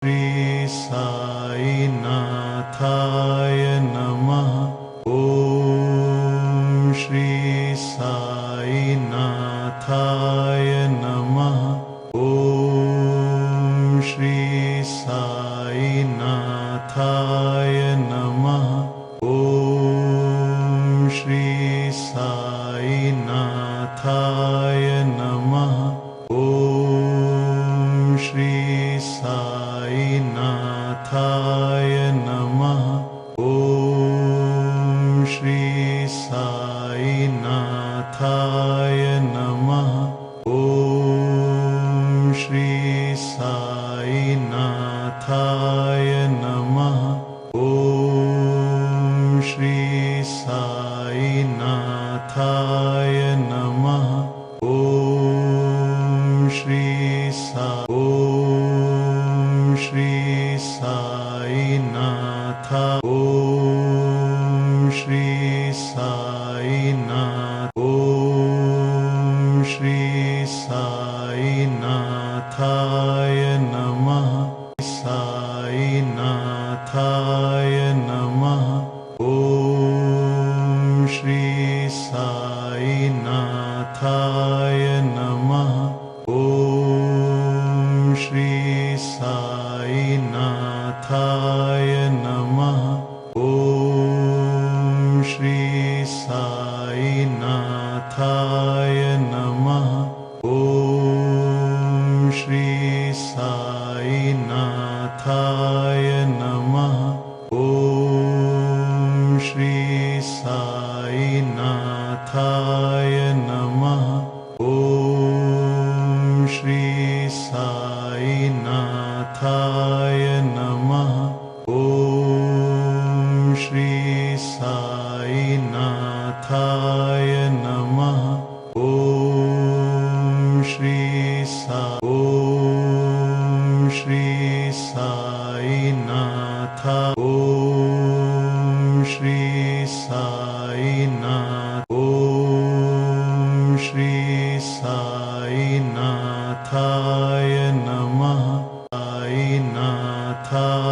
श्री साई नाथाय नमः। ओम श्री साई नाथाय नमः। ओम श्री साई नाथाय नमः। ओम श्री साई नाथाय नमः। ओम श्री साई नाथाय नमः। ओम श्री साई नाथाय नमः। ओम श्री साई नाथाय नमः। ओम श्री साई नाथाय नमः। ओम श्री साई नाथा। ओम श्री साई नाथ। ओम श्री साई नाथाय नमः। साई नाथाय नमः। ओम श्री साई नाथाय नमः। ओम श्री साई नाथाय नमः। ओम श्री साई नाथाय नमः। ओम श्री साई नाथाय नमः। ओम श्री साई नाथाय नमः। ओम श्री साई नाथाय नमः। ओम श्री साई नाथाय नमः। ओम श्री साई नाथा। ओम श्री साई नाथ। ओम श्री साई नाथाय नमः। साई नाथा।